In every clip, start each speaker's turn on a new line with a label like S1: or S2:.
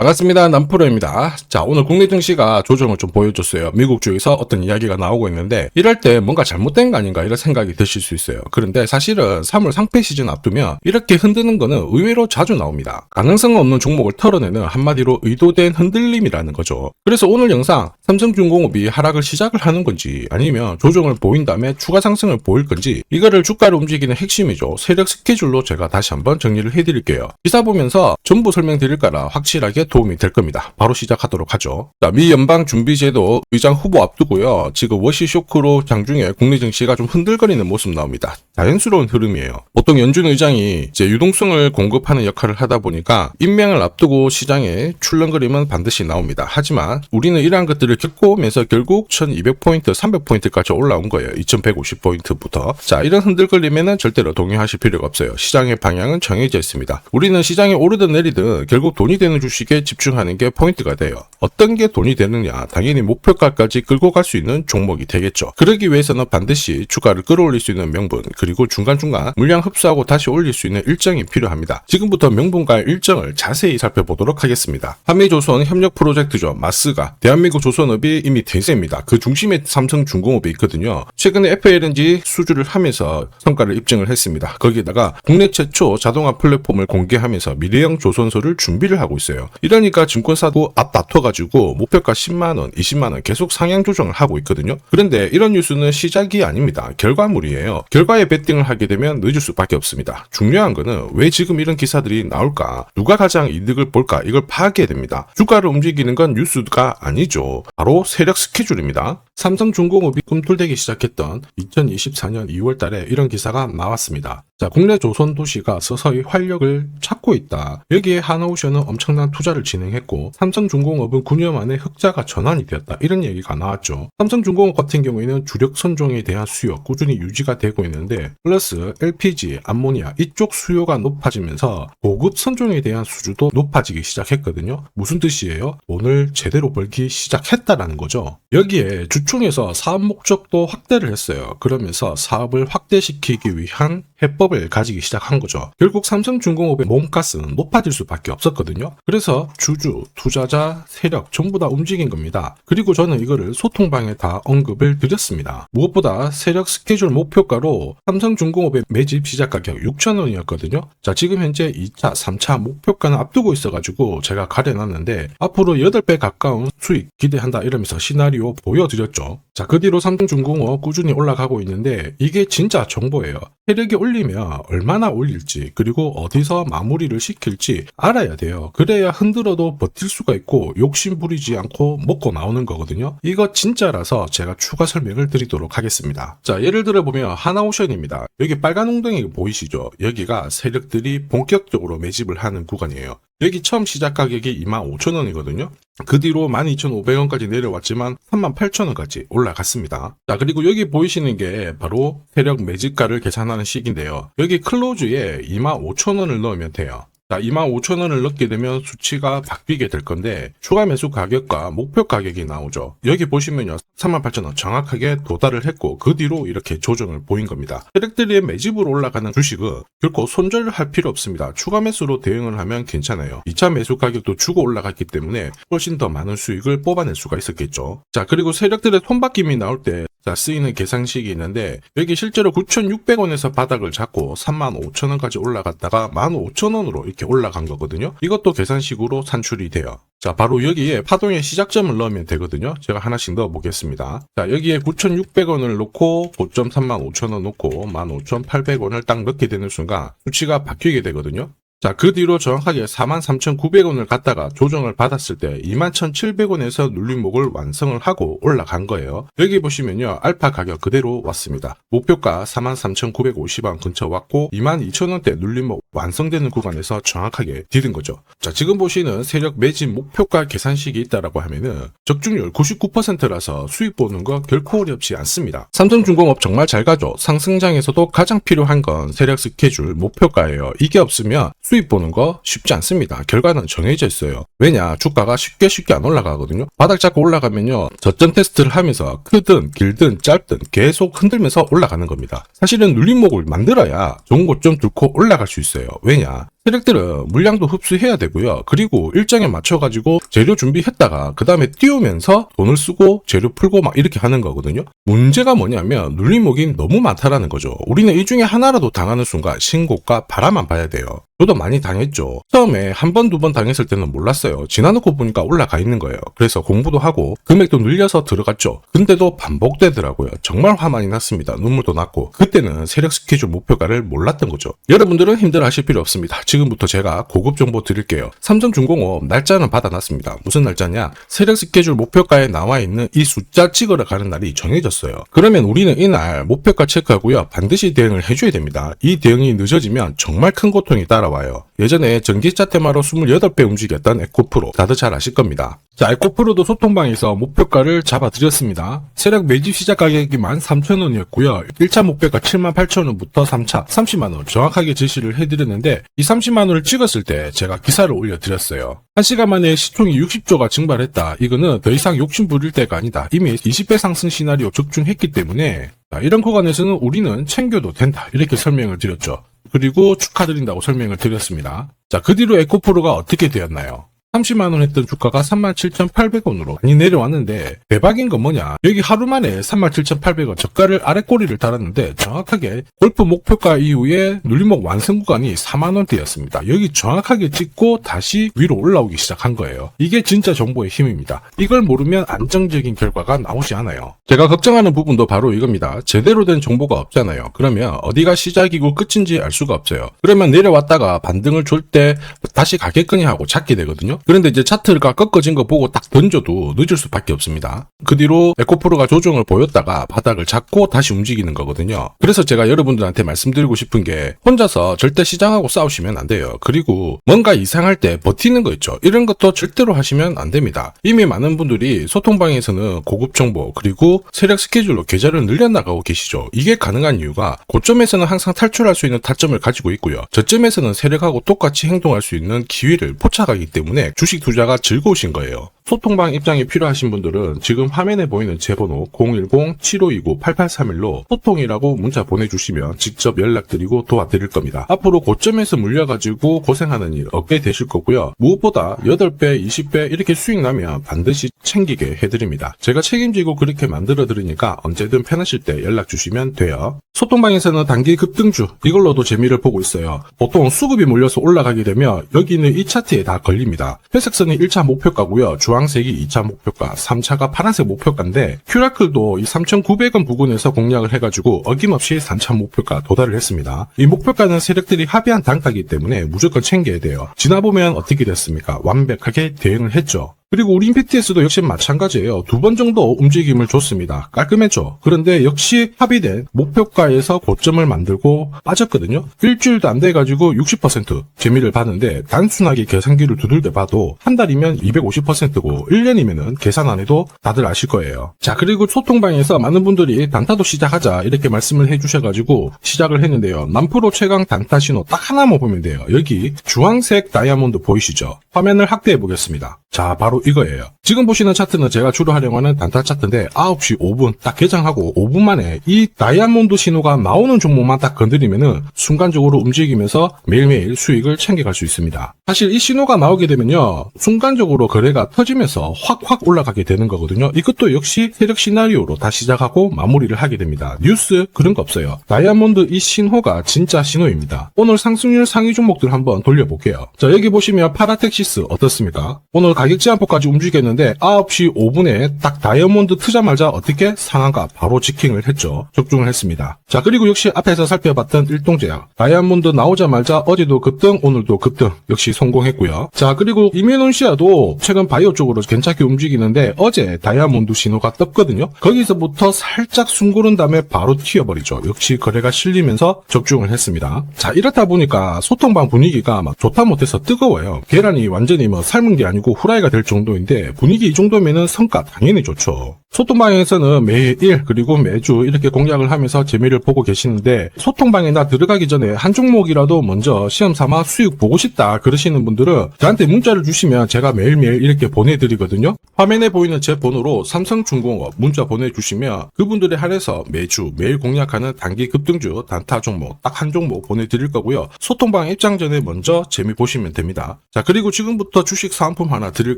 S1: 반갑습니다. 남프로입니다. 자, 오늘 국내 증시가 조정을 좀 보여줬어요. 미국 쪽에서 어떤 이야기가 나오고 있는데 이럴 때 뭔가 잘못된 거 아닌가 이런 생각이 드실 수 있어요. 그런데 사실은 3월 상패 시즌 앞두면 이렇게 흔드는 거는 의외로 자주 나옵니다. 가능성 없는 종목을 털어내는 한마디로 의도된 흔들림이라는 거죠. 그래서 오늘 영상 삼성중공업이 하락을 시작을 하는 건지 아니면 조정을 보인 다음에 추가 상승을 보일 건지 이거를 주가를 움직이는 핵심이죠. 세력 스케줄로 제가 다시 한번 정리를 해드릴게요. 기사 보면서 전부 설명드릴 거라 확실하게 도움이 될 겁니다. 바로 시작하도록 하죠. 자, 미 연방준비제도 의장 후보 앞두고요. 지금 워시 쇼크로 장중에 국내 증시가 좀 흔들거리는 모습 나옵니다. 자연스러운 흐름이에요. 보통 연준 의장이 이제 유동성을 공급하는 역할을 하다 보니까 임명을 앞두고 시장에 출렁거림은 반드시 나옵니다. 하지만 우리는 이러한 것들을 겪어오면서 결국 1200포인트, 300포인트까지 올라온 거예요. 2150포인트부터. 자, 이런 흔들거림에는 절대로 동요하실 필요가 없어요. 시장의 방향은 정해져 있습니다. 우리는 시장이 오르든 내리든 결국 돈이 되는 주식에 집중하는 게 포인트가 돼요. 어떤 게 돈이 되느냐? 당연히 목표가까지 끌고 갈 수 있는 종목이 되겠죠. 그러기 위해서는 반드시 주가를 끌어올릴 수 있는 명분, 그리고 중간중간 물량 흡수하고 다시 올릴 수 있는 일정이 필요합니다. 지금부터 명분과 일정을 자세히 살펴보도록 하겠습니다. 한미조선 협력 프로젝트죠. 마스가 대한민국 조선업이 이미 대세입니다. 그 중심에 삼성중공업이 있거든요. 최근에 FLNG 수주를 하면서 성과를 입증을 했습니다. 거기에다가 국내 최초 자동화 플랫폼을 공개하면서 미래형 조선소를 준비를 하고 있어요. 이러니까 증권사도 앞다퉈가지고 목표가 10만원, 20만원 계속 상향 조정을 하고 있거든요. 그런데 이런 뉴스는 시작이 아닙니다. 결과물이에요. 결과에 베팅을 하게 되면 늦을 수밖에 없습니다. 중요한 거는 왜 지금 이런 기사들이 나올까? 누가 가장 이득을 볼까? 이걸 파악해야 됩니다. 주가를 움직이는 건 뉴스가 아니죠. 바로 세력 스케줄입니다. 삼성중공업이 꿈틀대기 시작했던 2024년 2월 달에 이런 기사가 나왔습니다. 자, 국내 조선 도시가 서서히 활력을 찾고 있다. 여기에 하나오션은 엄청난 투자를 진행했고 삼성중공업은 9년 만에 흑자가 전환이 되었다. 이런 얘기가 나왔죠. 삼성중공업 같은 경우에는 주력 선종에 대한 수요 꾸준히 유지가 되고 있는데 플러스 LPG, 암모니아 이쪽 수요가 높아지면서 고급 선종에 대한 수주도 높아지기 시작했거든요. 무슨 뜻이에요? 돈을 제대로 벌기 시작했다라는 거죠. 여기에 주총에서 사업 목적도 확대를 했어요. 그러면서 사업을 확대시키기 위한 해법을 가지기 시작한 거죠. 결국 삼성중공업의 몸값은 높아질 수밖에 없었거든요. 그래서 주주, 투자자, 세력 전부 다 움직인 겁니다. 그리고 저는 이거를 소통방에 다 언급을 드렸습니다. 무엇보다 세력 스케줄 목표가로 삼성중공업의 매집 시작 가격 6,000원이었거든요. 자, 지금 현재 2차, 3차 목표가는 앞두고 있어가지고 제가 가려놨는데 앞으로 8배 가까운 수익 기대한다 이러면서 시나리오 보여드렸죠. 자, 그 뒤로 삼성중공업 꾸준히 올라가고 있는데 이게 진짜 정보예요. 세력이 올리면 얼마나 올릴지 그리고 어디서 마무리를 시킬지 알아야 돼요. 그래야 흔들어도 버틸 수가 있고 욕심 부리지 않고 먹고 나오는 거거든요. 이거 진짜라서 제가 추가 설명을 드리도록 하겠습니다. 자, 예를 들어 보면 하나오션입니다. 여기 빨간 웅덩이 보이시죠? 여기가 세력들이 본격적으로 매집을 하는 구간이에요. 여기 처음 시작 가격이 25,000원이거든요. 그 뒤로 12,500원까지 내려왔지만 38,000원까지 올라갔습니다. 자, 그리고 여기 보이시는 게 바로 세력 매집가를 계산하는 식인데요. 여기 클로즈에 25,000원을 넣으면 돼요. 자, 25,000원을 넣게 되면 수치가 바뀌게 될 건데 추가 매수 가격과 목표 가격이 나오죠. 여기 보시면요. 38,000원 정확하게 도달을 했고 그 뒤로 이렇게 조정을 보인 겁니다. 세력들이 매집으로 올라가는 주식은 결코 손절을 할 필요 없습니다. 추가 매수로 대응을 하면 괜찮아요. 2차 매수 가격도 주고 올라갔기 때문에 훨씬 더 많은 수익을 뽑아낼 수가 있었겠죠. 자, 그리고 세력들의 손바뀜이 나올 때 쓰이는 계산식이 있는데 여기 실제로 9,600원에서 바닥을 잡고 35,000원까지 올라갔다가 15,000원으로 이렇게 올라간 거거든요. 이것도 계산식으로 산출이 돼요. 자, 바로 여기에 파동의 시작점을 넣으면 되거든요. 제가 하나씩 넣어 보겠습니다. 자, 여기에 9,600원을 놓고 고점 35,000원 놓고 15,800원을 딱 넣게 되는 순간 수치가 바뀌게 되거든요. 자, 그 뒤로 정확하게 43,900원을 갖다가 조정을 받았을 때 21,700원에서 눌림목을 완성을 하고 올라간 거예요. 여기 보시면요. 알파 가격 그대로 왔습니다. 목표가 43,950원 근처 왔고 22,000원대 눌림목 완성되는 구간에서 정확하게 디딘 거죠. 자, 지금 보시는 세력 매집 목표가 계산식이 있다라고 하면은 적중률 99%라서 수익 보는 거 결코 어렵지 않습니다. 삼성중공업 정말 잘 가죠. 상승장에서도 가장 필요한 건 세력 스케줄 목표가예요. 이게 없으면 수익 보는 거 쉽지 않습니다. 결과는 정해져 있어요. 왜냐? 주가가 쉽게 안 올라가거든요. 바닥 잡고 올라가면요. 저점 테스트를 하면서 크든 길든 짧든 계속 흔들면서 올라가는 겁니다. 사실은 눌림목을 만들어야 좋은 고점 뚫고 올라갈 수 있어요. 왜냐? 세력들은 물량도 흡수해야 되고요. 그리고 일정에 맞춰가지고 재료 준비했다가 그 다음에 띄우면서 돈을 쓰고 재료 풀고 막 이렇게 하는 거거든요. 문제가 뭐냐면 눌림목이 너무 많다라는 거죠. 우리는 이 중에 하나라도 당하는 순간 신고가 바라만 봐야 돼요. 저도 많이 당했죠. 처음에 한 번, 두 번 당했을 때는 몰랐어요. 지나놓고 보니까 올라가 있는 거예요. 그래서 공부도 하고 금액도 늘려서 들어갔죠. 근데도 반복되더라고요. 정말 화만이 났습니다. 눈물도 났고 그때는 세력 스케줄 목표가를 몰랐던 거죠. 여러분들은 힘들어하실 필요 없습니다. 지금부터 제가 고급 정보 드릴게요. 삼성중공업 날짜는 받아놨습니다. 무슨 날짜냐? 세력 스케줄 목표가에 나와 있는 이 숫자 찍으러 가는 날이 정해졌어요. 그러면 우리는 이날 목표가 체크하고요. 반드시 대응을 해줘야 됩니다. 이 대응이 늦어지면 정말 큰 고통이 따라와요. 예전에 전기차 테마로 28배 움직였던 에코프로 다들 잘 아실 겁니다. 자, 에코프로도 소통방에서 목표가를 잡아드렸습니다. 세력 매집 시작 가격이 13,000원이었고요. 1차 목표가 78,000원부터 3차 30만원 정확하게 제시를 해드렸는데 이 30만원을 찍었을 때 제가 기사를 올려드렸어요. 1시간 만에 시총이 60조가 증발했다. 이거는 더 이상 욕심 부릴 때가 아니다. 이미 20배 상승 시나리오 적중했기 때문에 이런 구간에서는 우리는 챙겨도 된다. 이렇게 설명을 드렸죠. 그리고 축하드린다고 설명을 드렸습니다. 자, 그 뒤로 에코프로가 어떻게 되었나요? 30만원 했던 주가가 37,800원으로 많이 내려왔는데 대박인 건 뭐냐? 여기 하루 만에 37,800원 저가를 아래 꼬리를 달았는데 정확하게 골프 목표가 이후에 눌림목 완성 구간이 4만원대였습니다. 여기 정확하게 찍고 다시 위로 올라오기 시작한 거예요. 이게 진짜 정보의 힘입니다. 이걸 모르면 안정적인 결과가 나오지 않아요. 제가 걱정하는 부분도 바로 이겁니다. 제대로 된 정보가 없잖아요. 그러면 어디가 시작이고 끝인지 알 수가 없어요. 그러면 내려왔다가 반등을 줄 때 다시 가겠거니 하고 찾게 되거든요. 그런데 이제 차트가 꺾어진 거 보고 딱 던져도 늦을 수밖에 없습니다. 그 뒤로 에코프로가 조정을 보였다가 바닥을 잡고 다시 움직이는 거거든요. 그래서 제가 여러분들한테 말씀드리고 싶은 게 혼자서 절대 시장하고 싸우시면 안 돼요. 그리고 뭔가 이상할 때 버티는 거 있죠. 이런 것도 절대로 하시면 안 됩니다. 이미 많은 분들이 소통방에서는 고급 정보 그리고 세력 스케줄로 계좌를 늘려나가고 계시죠. 이게 가능한 이유가 고점에서는 항상 탈출할 수 있는 타점을 가지고 있고요. 저점에서는 세력하고 똑같이 행동할 수 있는 기회를 포착하기 때문에 주식 투자가 즐거우신 거예요. 소통방 입장이 필요하신 분들은 지금 화면에 보이는 제 번호 010-7529-8831로 소통이라고 문자 보내주시면 직접 연락드리고 도와드릴 겁니다. 앞으로 고점에서 물려가지고 고생하는 일 없게 되실 거고요. 무엇보다 8배, 20배 이렇게 수익 나면 반드시 챙기게 해드립니다. 제가 책임지고 그렇게 만들어드리니까 언제든 편하실 때 연락 주시면 돼요. 소통방에서는 단기 급등주 이걸로도 재미를 보고 있어요. 보통 수급이 몰려서 올라가게 되면 여기는 이 차트에 다 걸립니다. 회색선이 1차 목표가고요. 주황색이 2차 목표가, 3차가 파란색 목표가인데 큐라클도 이 3,900원 부근에서 공략을 해가지고 어김없이 3차 목표가 도달을 했습니다. 이 목표가는 세력들이 합의한 단가이기 때문에 무조건 챙겨야 돼요. 지나보면 어떻게 됐습니까? 완벽하게 대응을 했죠. 그리고 우리 임팩트에서도 역시 마찬가지예요. 2번 정도 움직임을 줬습니다. 깔끔했죠. 그런데 역시 합의된 목표가에서 고점을 만들고 빠졌거든요. 일주일도 안 돼가지고 60% 재미를 봤는데 단순하게 계산기를 두들겨 봐도 한 달이면 250%고 1년이면은 계산 안 해도 다들 아실 거예요. 자, 그리고 소통방에서 많은 분들이 단타도 시작하자 이렇게 말씀을 해주셔가지고 시작을 했는데요. 남프로 최강 단타 신호 딱 하나만 보면 돼요. 여기 주황색 다이아몬드 보이시죠? 화면을 확대해 보겠습니다. 자, 바로 이거예요. 지금 보시는 차트는 제가 주로 활용하는 단타 차트인데 9시 5분 딱 개장하고 5분 만에 이 다이아몬드 신호가 나오는 종목만 딱 건드리면은 순간적으로 움직이면서 매일매일 수익을 챙겨갈 수 있습니다. 사실 이 신호가 나오게 되면요 순간적으로 거래가 터지면서 확 올라가게 되는 거거든요. 이것도 역시 세력 시나리오로 다 시작하고 마무리를 하게 됩니다. 뉴스 그런 거 없어요. 다이아몬드 이 신호가 진짜 신호입니다. 오늘 상승률 상위 종목들 한번 돌려볼게요. 자, 여기 보시면 파라텍시스 어떻습니까? 오늘 가격 제한폭까지 움직였는데 9시 5분에 딱 다이아몬드 트자마자 어떻게 상한가 바로 지킹을 했죠. 적중을 했습니다. 자, 그리고 역시 앞에서 살펴봤던 일동제약 다이아몬드 나오자마자 어제도 급등 오늘도 급등 역시 성공했고요. 자, 그리고 이뮤논시아도 최근 바이오 쪽으로 괜찮게 움직이는데 어제 다이아몬드 신호가 떴거든요. 거기서부터 살짝 숨고른 다음에 바로 튀어버리죠. 역시 거래가 실리면서 적중을 했습니다. 자, 이렇다 보니까 소통방 분위기가 막 좋다 못해서 뜨거워요. 계란이 완전히 뭐 삶은 게 아니고 후라이가 될 정도 정도인데 분위기 이 정도면은 성과 당연히 좋죠. 소통방에서는 매일 그리고 매주 이렇게 공략을 하면서 재미를 보고 계시는데 소통방에 나 들어가기 전에 한 종목이라도 먼저 시험 삼아 수익 보고 싶다 그러시는 분들은 저한테 문자를 주시면 제가 매일매일 이렇게 보내드리거든요. 화면에 보이는 제 번호로 삼성중공업 문자 보내주시면 그분들에 한해서 매주 매일 공략하는 단기 급등주 단타 종목 딱 한 종목 보내드릴 거고요. 소통방 입장 전에 먼저 재미 보시면 됩니다. 자, 그리고 지금부터 주식 사은품 하나 드릴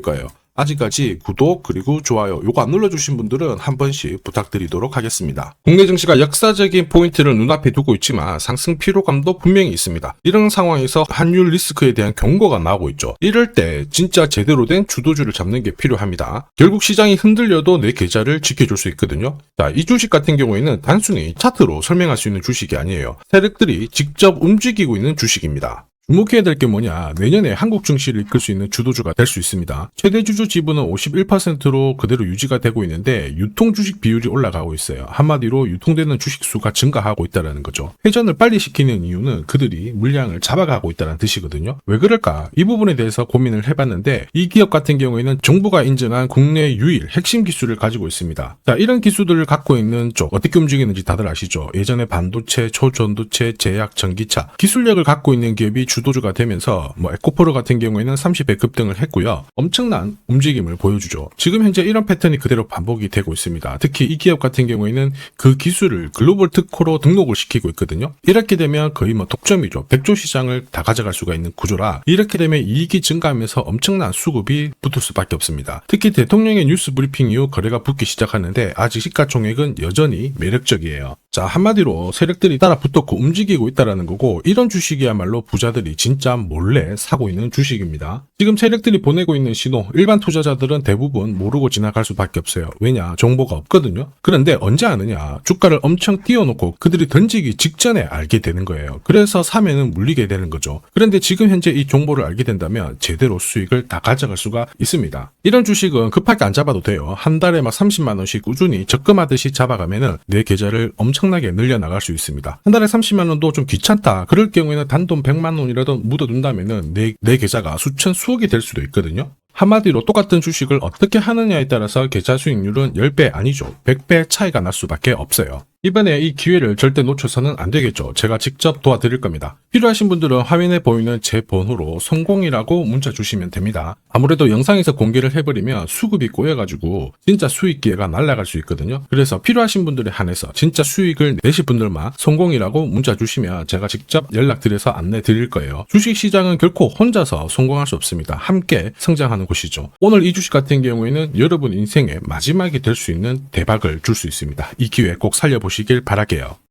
S1: 거예요. 아직까지 구독 그리고 좋아요 요거 안 눌러주신 분들은 한 번씩 부탁드리도록 하겠습니다. 국내 증시가 역사적인 포인트를 눈앞에 두고 있지만 상승 피로감도 분명히 있습니다. 이런 상황에서 환율 리스크에 대한 경고가 나오고 있죠. 이럴 때 진짜 제대로 된 주도주를 잡는 게 필요합니다. 결국 시장이 흔들려도 내 계좌를 지켜줄 수 있거든요. 자, 이 주식 같은 경우에는 단순히 차트로 설명할 수 있는 주식이 아니에요. 세력들이 직접 움직이고 있는 주식입니다. 주목해야 될 게 뭐냐, 내년에 한국 증시를 이끌 수 있는 주도주가 될 수 있습니다. 최대 주주 지분은 51%로 그대로 유지가 되고 있는데 유통 주식 비율이 올라가고 있어요. 한마디로 유통되는 주식 수가 증가하고 있다는 거죠. 회전을 빨리 시키는 이유는 그들이 물량을 잡아가고 있다는 뜻이거든요. 왜 그럴까? 이 부분에 대해서 고민을 해봤는데 이 기업 같은 경우에는 정부가 인정한 국내 유일 핵심 기술을 가지고 있습니다. 자, 이런 기술들을 갖고 있는 쪽 어떻게 움직이는지 다들 아시죠? 예전에 반도체, 초전도체, 제약, 전기차 기술력을 갖고 있는 기업이 주도주가 되면서 에코프로 같은 경우에는 30배 급등을 했고요. 엄청난 움직임을 보여주죠. 지금 현재 이런 패턴이 그대로 반복이 되고 있습니다. 특히 이 기업 같은 경우에는 그 기술을 글로벌 특허로 등록을 시키고 있거든요. 이렇게 되면 거의 독점이죠. 100조 시장을 다 가져갈 수가 있는 구조라 이렇게 되면 이익이 증가하면서 엄청난 수급이 붙을 수밖에 없습니다. 특히 대통령의 뉴스 브리핑 이후 거래가 붙기 시작하는데 아직 시가총액은 여전히 매력적이에요. 자, 한마디로 세력들이 따라 붙었고 움직이고 있다는 거고 이런 주식이야말로 부자들이 진짜 몰래 사고 있는 주식입니다. 지금 세력들이 보내고 있는 신호 일반 투자자들은 대부분 모르고 지나갈 수밖에 없어요. 왜냐? 정보가 없거든요. 그런데 언제 아느냐? 주가를 엄청 띄워놓고 그들이 던지기 직전에 알게 되는 거예요. 그래서 사면은 물리게 되는 거죠. 그런데 지금 현재 이 정보를 알게 된다면 제대로 수익을 다 가져갈 수가 있습니다. 이런 주식은 급하게 안 잡아도 돼요. 한 달에 30만 원씩 꾸준히 적금하듯이 잡아가면은 내 계좌를 엄청나게 늘려나갈 수 있습니다. 한 달에 30만 원도 좀 귀찮다. 그럴 경우에는 단돈 100만 원이라도 묻어둔다면은 내 계좌가 수천 수억이 될 수도 있거든요. 한마디로 똑같은 주식을 어떻게 하느냐에 따라서 계좌 수익률은 10배 아니죠. 100배 차이가 날 수밖에 없어요. 이번에 이 기회를 절대 놓쳐서는 안 되겠죠. 제가 직접 도와드릴 겁니다. 필요하신 분들은 화면에 보이는 제 번호로 성공이라고 문자 주시면 됩니다. 아무래도 영상에서 공개를 해버리면 수급이 꼬여가지고 진짜 수익 기회가 날아갈 수 있거든요. 그래서 필요하신 분들에 한해서 진짜 수익을 내실 분들만 성공이라고 문자 주시면 제가 직접 연락드려서 안내 드릴 거예요. 주식시장은 결코 혼자서 성공할 수 없습니다. 함께 성장하는 곳이죠. 오늘 이 주식 같은 경우에는 여러분 인생의 마지막이 될 수 있는 대박을 줄 수 있습니다. 이 기회 꼭 살려보시길 바랄게요.